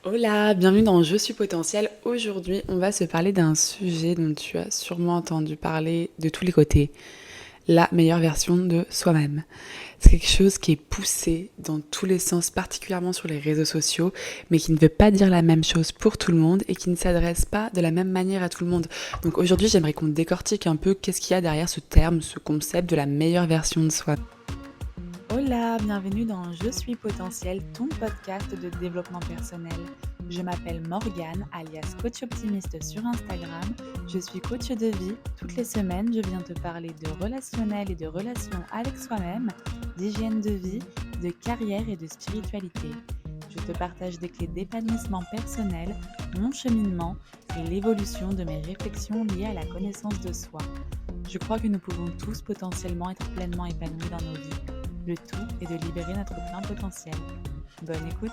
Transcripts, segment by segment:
Hola, bienvenue dans Je suis potentiel. Aujourd'hui, on va se parler d'un sujet dont tu as sûrement entendu parler de tous les côtés, la meilleure version de soi-même. C'est quelque chose qui est poussé dans tous les sens, particulièrement sur les réseaux sociaux, mais qui ne veut pas dire la même chose pour tout le monde et qui ne s'adresse pas de la même manière à tout le monde. Donc aujourd'hui, j'aimerais qu'on décortique un peu qu'est-ce qu'il y a derrière ce terme, ce concept de la meilleure version de soi. Hola, bienvenue dans Je suis potentiel, ton podcast de développement personnel. Je m'appelle Morgane, alias coach optimiste sur Instagram. Je suis coach de vie. Toutes les semaines, je viens te parler de relationnel et de relations avec soi-même, d'hygiène de vie, de carrière et de spiritualité. Je te partage des clés d'épanouissement personnel, mon cheminement et l'évolution de mes réflexions liées à la connaissance de soi. Je crois que nous pouvons tous potentiellement être pleinement épanouis dans nos vies. Le tout est de libérer notre plein potentiel. Bonne écoute!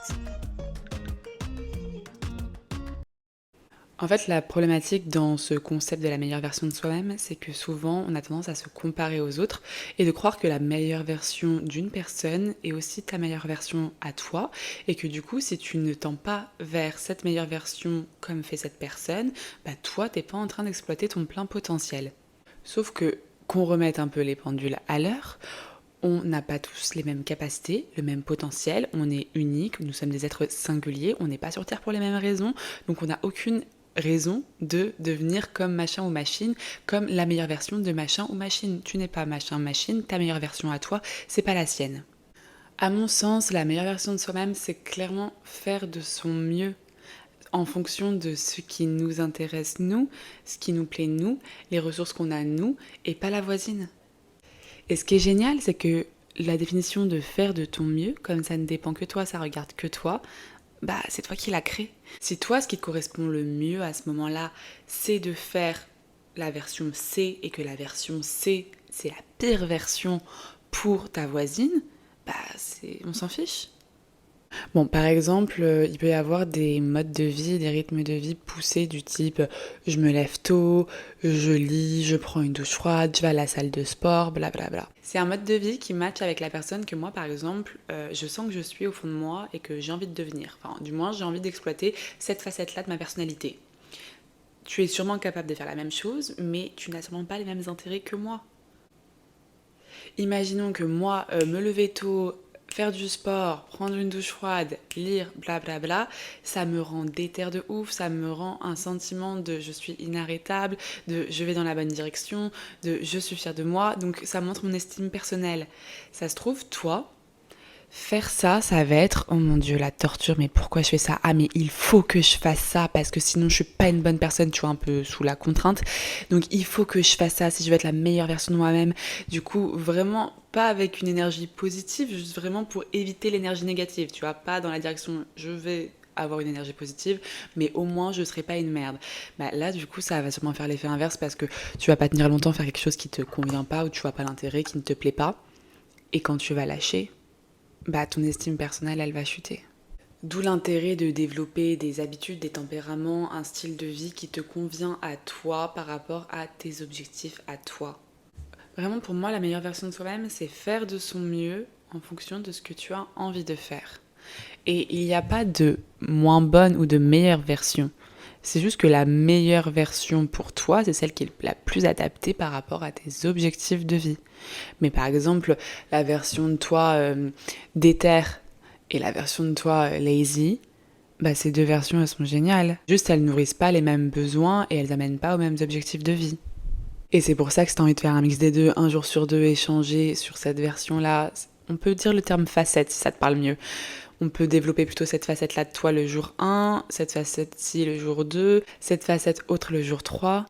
En fait, la problématique dans ce concept de la meilleure version de soi-même, c'est que souvent on a tendance à se comparer aux autres et de croire que la meilleure version d'une personne est aussi ta meilleure version à toi et que du coup, si tu ne tends pas vers cette meilleure version comme fait cette personne, bah toi, t'es pas en train d'exploiter ton plein potentiel. Sauf que, qu'on remette un peu les pendules à l'heure, on n'a pas tous les mêmes capacités, le même potentiel, on est unique, nous sommes des êtres singuliers, on n'est pas sur Terre pour les mêmes raisons, donc on n'a aucune raison de devenir comme machin ou machine, comme la meilleure version de machin ou machine. Tu n'es pas machin ou machine, ta meilleure version à toi, c'est pas la sienne. À mon sens, la meilleure version de soi-même, c'est clairement faire de son mieux en fonction de ce qui nous intéresse nous, ce qui nous plaît nous, les ressources qu'on a nous, et pas la voisine. Et ce qui est génial, c'est que la définition de faire de ton mieux, comme ça ne dépend que toi, ça regarde que toi, bah c'est toi qui l'as créé. Si toi, ce qui te correspond le mieux à ce moment-là, c'est de faire la version C et que la version C, c'est la pire version pour ta voisine, bah on s'en fiche. Bon, par exemple, il peut y avoir des modes de vie, des rythmes de vie poussés du type je me lève tôt, je lis, je prends une douche froide, je vais à la salle de sport, blablabla. C'est un mode de vie qui matche avec la personne que moi, par exemple, je sens que je suis au fond de moi et que j'ai envie de devenir. Enfin, du moins, j'ai envie d'exploiter cette facette-là de ma personnalité. Tu es sûrement capable de faire la même chose, mais tu n'as sûrement pas les mêmes intérêts que moi. Imaginons que moi, me lever tôt, faire du sport, prendre une douche froide, lire, blablabla, ça me rend déter de ouf, ça me rend un sentiment de je suis inarrêtable, de je vais dans la bonne direction, de je suis fière de moi, donc ça montre mon estime personnelle. Ça se trouve, toi, faire ça, ça va être oh mon dieu, la torture, mais pourquoi je fais ça? Ah, mais il faut que je fasse ça parce que sinon je suis pas une bonne personne, tu vois, un peu sous la contrainte. Donc il faut que je fasse ça si je veux être la meilleure version de moi-même. Du coup, vraiment pas avec une énergie positive, juste vraiment pour éviter l'énergie négative, tu vois, pas dans la direction je vais avoir une énergie positive, mais au moins je serai pas une merde. Bah là, du coup, ça va sûrement faire l'effet inverse parce que tu vas pas tenir longtemps faire quelque chose qui te convient pas ou tu vois pas l'intérêt, qui ne te plaît pas. Et quand tu vas lâcher, bah ton estime personnelle, elle va chuter. D'où l'intérêt de développer des habitudes, des tempéraments, un style de vie qui te convient à toi par rapport à tes objectifs à toi. Vraiment, pour moi, la meilleure version de soi-même, c'est faire de son mieux en fonction de ce que tu as envie de faire. Et il n'y a pas de moins bonne ou de meilleure version. C'est juste que la meilleure version pour toi, c'est celle qui est la plus adaptée par rapport à tes objectifs de vie. Mais par exemple, la version de toi déter et la version de toi lazy, bah ces deux versions elles sont géniales. Juste elles nourrissent pas les mêmes besoins et elles amènent pas aux mêmes objectifs de vie. Et c'est pour ça que si t'as envie de faire un mix des deux, un jour sur deux, échanger sur cette version-là, on peut dire le terme facette si ça te parle mieux. On peut développer plutôt cette facette-là de toi le jour 1, cette facette-ci le jour 2, cette facette autre le jour 3.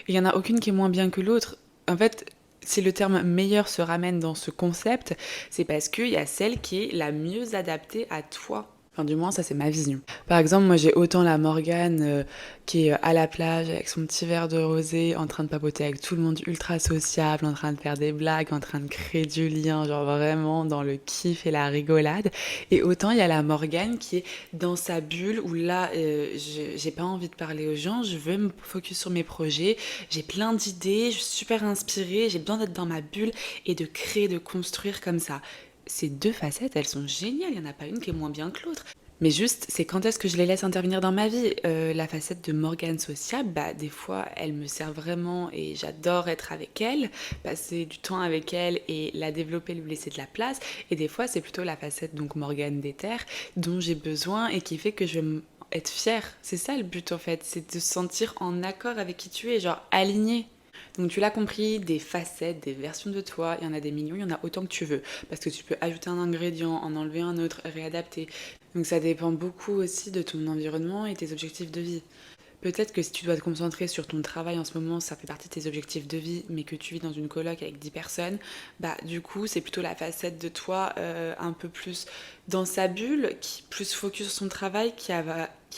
Il y en a aucune qui est moins bien que l'autre. En fait, si le terme meilleur se ramène dans ce concept, c'est parce qu'il y a celle qui est la mieux adaptée à toi. Enfin, du moins, ça, c'est ma vision. Par exemple, moi, j'ai autant la Morgane qui est à la plage avec son petit verre de rosé, en train de papoter avec tout le monde, ultra sociable, en train de faire des blagues, en train de créer du lien, genre vraiment dans le kiff et la rigolade. Et autant, il y a la Morgane qui est dans sa bulle où là, j'ai pas envie de parler aux gens, je veux me focus sur mes projets, j'ai plein d'idées, je suis super inspirée, j'ai besoin d'être dans ma bulle et de créer, de construire comme ça. Ces deux facettes, elles sont géniales, il n'y en a pas une qui est moins bien que l'autre. Mais juste, c'est quand est-ce que je les laisse intervenir dans ma vie. La facette de Morgane sociable, bah des fois, elle me sert vraiment et j'adore être avec elle, passer du temps avec elle et la développer, lui laisser de la place. Et des fois, c'est plutôt la facette donc Morgane d'éther dont j'ai besoin et qui fait que je vais être fière. C'est ça le but en fait, c'est de se sentir en accord avec qui tu es, genre aligné. Donc tu l'as compris, des facettes, des versions de toi, il y en a des millions, il y en a autant que tu veux. Parce que tu peux ajouter un ingrédient, en enlever un autre, réadapter. Donc ça dépend beaucoup aussi de ton environnement et tes objectifs de vie. Peut-être que si tu dois te concentrer sur ton travail en ce moment, ça fait partie de tes objectifs de vie, mais que tu vis dans une coloc avec 10 personnes, bah du coup c'est plutôt la facette de toi un peu plus dans sa bulle, qui plus focus sur son travail, qui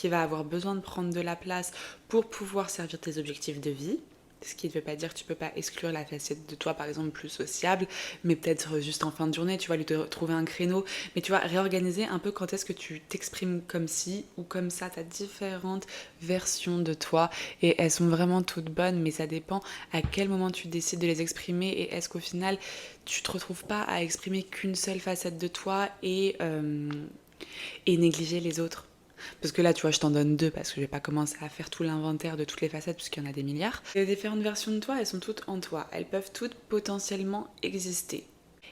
va avoir besoin de prendre de la place pour pouvoir servir tes objectifs de vie. Ce qui ne veut pas dire que tu peux pas exclure la facette de toi, par exemple, plus sociable, mais peut-être juste en fin de journée, tu vas lui trouver un créneau. Mais tu vas réorganiser un peu quand est-ce que tu t'exprimes comme ci ou comme ça. Tu as différentes versions de toi et elles sont vraiment toutes bonnes, mais ça dépend à quel moment tu décides de les exprimer et est-ce qu'au final, tu te retrouves pas à exprimer qu'une seule facette de toi et négliger les autres. Parce que là, tu vois, je t'en donne deux parce que je vais pas commencer à faire tout l'inventaire de toutes les facettes puisqu'il y en a des milliards. Les différentes versions de toi, elles sont toutes en toi. Elles peuvent toutes potentiellement exister.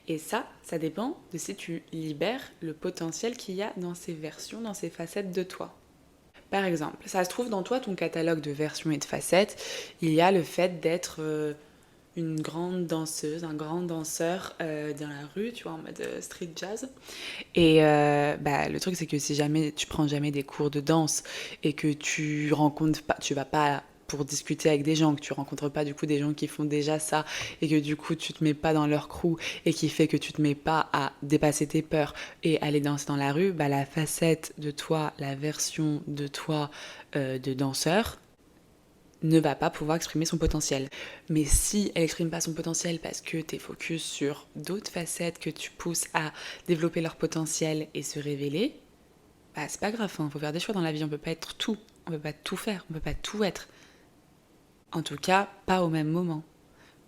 Et ça dépend de si tu libères le potentiel qu'il y a dans ces versions, dans ces facettes de toi. Par exemple, ça se trouve dans toi, ton catalogue de versions et de facettes, il y a le fait d'être une grande danseuse, un grand danseur dans la rue, tu vois, en mode street jazz. Et bah, le truc, c'est que si jamais tu prends jamais des cours de danse et que tu rencontres pas, tu vas pas pour discuter avec des gens, que tu rencontres pas du coup des gens qui font déjà ça et que du coup tu te mets pas dans leur crew et qui fait que tu te mets pas à dépasser tes peurs et aller danser dans la rue, bah la facette de toi, la version de toi de danseur ne va pas pouvoir exprimer son potentiel. Mais si elle exprime pas son potentiel parce que tu es focus sur d'autres facettes que tu pousses à développer leur potentiel et se révéler, bah c'est pas grave, hein, faut faire des choix dans la vie, on peut pas être tout, on peut pas tout faire, on peut pas tout être. En tout cas, pas au même moment.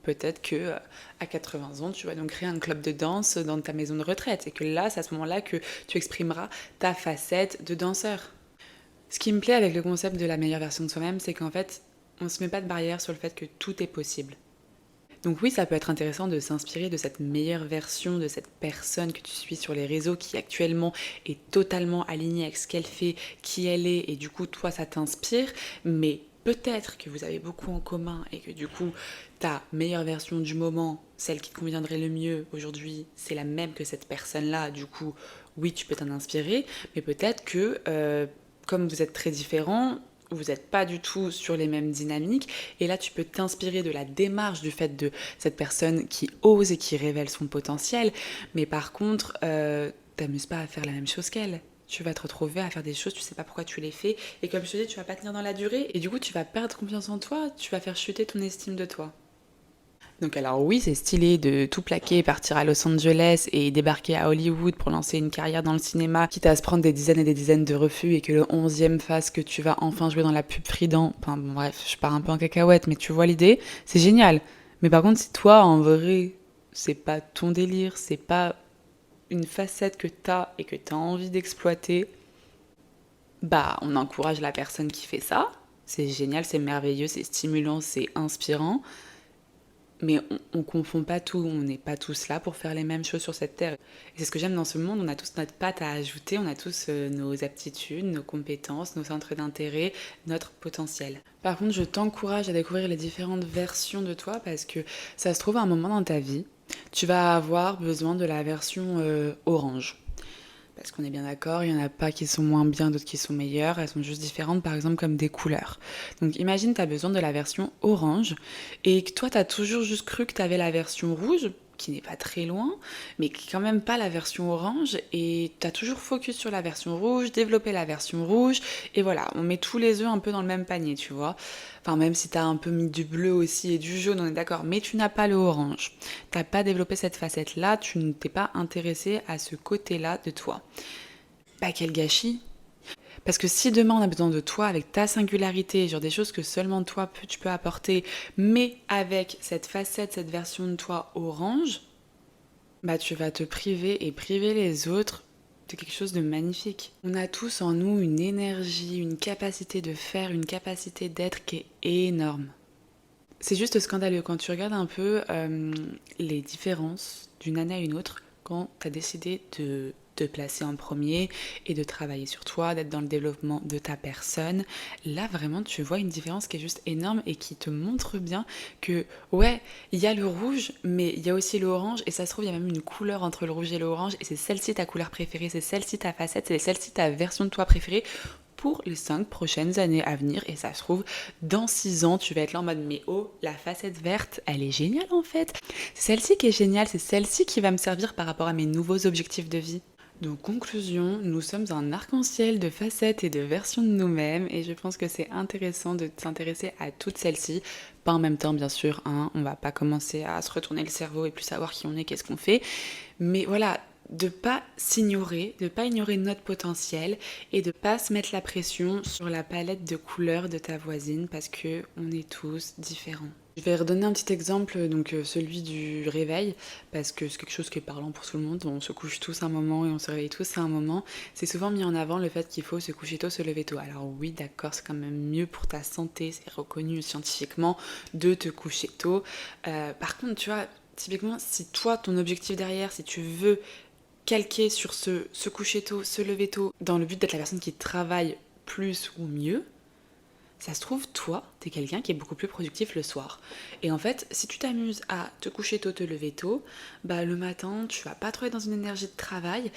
Peut-être que à 80 ans, tu vas donc créer un club de danse dans ta maison de retraite et que là, c'est à ce moment-là que tu exprimeras ta facette de danseur. Ce qui me plaît avec le concept de la meilleure version de soi-même, c'est qu'en fait, on ne se met pas de barrière sur le fait que tout est possible. Donc oui, ça peut être intéressant de s'inspirer de cette meilleure version, de cette personne que tu suis sur les réseaux qui actuellement est totalement alignée avec ce qu'elle fait, qui elle est, et du coup, toi, ça t'inspire, mais peut-être que vous avez beaucoup en commun et que du coup, ta meilleure version du moment, celle qui te conviendrait le mieux aujourd'hui, c'est la même que cette personne-là, du coup, oui, tu peux t'en inspirer, mais peut-être que comme vous êtes très différents, vous n'êtes pas du tout sur les mêmes dynamiques. Et là, tu peux t'inspirer de la démarche du fait de cette personne qui ose et qui révèle son potentiel. Mais par contre, t'amuses pas à faire la même chose qu'elle. Tu vas te retrouver à faire des choses, tu sais pas pourquoi tu les fais. Et comme je te dis, tu vas pas tenir dans la durée. Et du coup, tu vas perdre confiance en toi, tu vas faire chuter ton estime de toi. Donc alors oui, c'est stylé de tout plaquer, partir à Los Angeles et débarquer à Hollywood pour lancer une carrière dans le cinéma, quitte à se prendre des dizaines et des dizaines de refus et que le 11e fasse que tu vas enfin jouer dans la pub Friden. Enfin bon, bref, je pars un peu en cacahuète, mais tu vois l'idée, c'est génial. Mais par contre, si toi, en vrai, c'est pas ton délire, c'est pas une facette que t'as et que t'as envie d'exploiter, bah on encourage la personne qui fait ça. C'est génial, c'est merveilleux, c'est stimulant, c'est inspirant. Mais on confond pas tout, on n'est pas tous là pour faire les mêmes choses sur cette terre. Et c'est ce que j'aime dans ce monde, on a tous notre patte à ajouter, on a tous nos aptitudes, nos compétences, nos centres d'intérêt, notre potentiel. Par contre, je t'encourage à découvrir les différentes versions de toi parce que ça se trouve à un moment dans ta vie, tu vas avoir besoin de la version orange. Parce qu'on est bien d'accord, il n'y en a pas qui sont moins bien, d'autres qui sont meilleures, elles sont juste différentes, par exemple comme des couleurs. Donc imagine, tu as besoin de la version orange, et que toi, tu as toujours juste cru que tu avais la version rouge, qui n'est pas très loin, mais qui est quand même pas la version orange, et tu as toujours focus sur la version rouge, développé la version rouge, et voilà, on met tous les œufs un peu dans le même panier, tu vois. Enfin, même si tu as un peu mis du bleu aussi et du jaune, on est d'accord, mais tu n'as pas le orange. Tu n'as pas développé cette facette-là, tu ne t'es pas intéressé à ce côté-là de toi. Bah quel gâchis! Parce que si demain on a besoin de toi avec ta singularité, genre des choses que seulement toi tu peux apporter, mais avec cette facette, cette version de toi orange, bah tu vas te priver et priver les autres de quelque chose de magnifique. On a tous en nous une énergie, une capacité de faire, une capacité d'être qui est énorme. C'est juste scandaleux quand tu regardes un peu les différences d'une année à une autre quand tu as décidé de te placer en premier et de travailler sur toi, d'être dans le développement de ta personne. Là, vraiment, tu vois une différence qui est juste énorme et qui te montre bien que, ouais, il y a le rouge, mais il y a aussi l'orange et ça se trouve, il y a même une couleur entre le rouge et l'orange et c'est celle-ci ta couleur préférée, c'est celle-ci ta facette, c'est celle-ci ta version de toi préférée pour les 5 prochaines années à venir. Et ça se trouve, dans 6 ans, tu vas être là en mode mais oh, la facette verte, elle est géniale en fait. C'est celle-ci qui est géniale, c'est celle-ci qui va me servir par rapport à mes nouveaux objectifs de vie. Donc conclusion, nous sommes un arc-en-ciel de facettes et de versions de nous-mêmes et je pense que c'est intéressant de s'intéresser à toutes celles-ci. Pas en même temps bien sûr, hein, on va pas commencer à se retourner le cerveau et plus savoir qui on est, qu'est-ce qu'on fait. Mais voilà, de pas s'ignorer, de pas ignorer notre potentiel et de pas se mettre la pression sur la palette de couleurs de ta voisine parce que on est tous différents. Je vais redonner un petit exemple, donc celui du réveil, parce que c'est quelque chose qui est parlant pour tout le monde. On se couche tous un moment et on se réveille tous à un moment. C'est souvent mis en avant le fait qu'il faut se coucher tôt, se lever tôt. Alors oui, d'accord, c'est quand même mieux pour ta santé, c'est reconnu scientifiquement de te coucher tôt. Par contre, tu vois, typiquement, si toi, ton objectif derrière, si tu veux calquer sur se coucher tôt, se lever tôt, dans le but d'être la personne qui travaille plus ou mieux, ça se trouve, toi, t'es quelqu'un qui est beaucoup plus productif le soir. Et en fait, si tu t'amuses à te coucher tôt, te lever tôt, bah le matin, tu vas pas trop être dans une énergie de travail.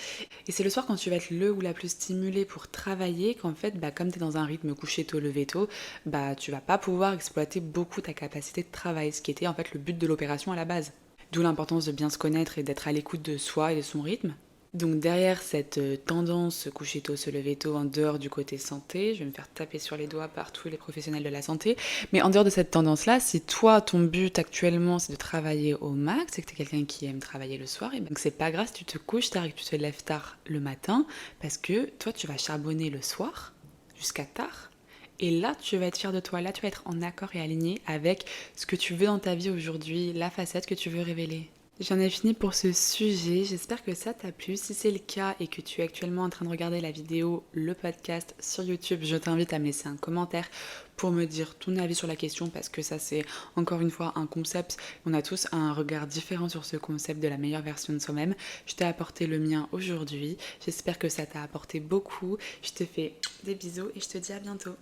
Et c'est le soir quand tu vas être le ou la plus stimulée pour travailler qu'en fait, bah comme t'es dans un rythme coucher tôt, lever tôt, bah tu vas pas pouvoir exploiter beaucoup ta capacité de travail, ce qui était en fait le but de l'opération à la base. D'où l'importance de bien se connaître et d'être à l'écoute de soi et de son rythme. Donc derrière cette tendance se coucher tôt, se lever tôt en dehors du côté santé, je vais me faire taper sur les doigts par tous les professionnels de la santé, mais en dehors de cette tendance-là, si toi ton but actuellement c'est de travailler au max, et que tu es quelqu'un qui aime travailler le soir, et donc c'est pas grave si tu te couches tard et que tu te lèves tard le matin, parce que toi tu vas charbonner le soir jusqu'à tard. Et là, tu vas être fier de toi, là tu vas être en accord et aligné avec ce que tu veux dans ta vie aujourd'hui, la facette que tu veux révéler. J'en ai fini pour ce sujet, j'espère que ça t'a plu. Si c'est le cas et que tu es actuellement en train de regarder la vidéo, le podcast sur YouTube, je t'invite à me laisser un commentaire pour me dire ton avis sur la question parce que ça c'est encore une fois un concept. On a tous un regard différent sur ce concept de la meilleure version de soi-même. Je t'ai apporté le mien aujourd'hui, j'espère que ça t'a apporté beaucoup. Je te fais des bisous et je te dis à bientôt.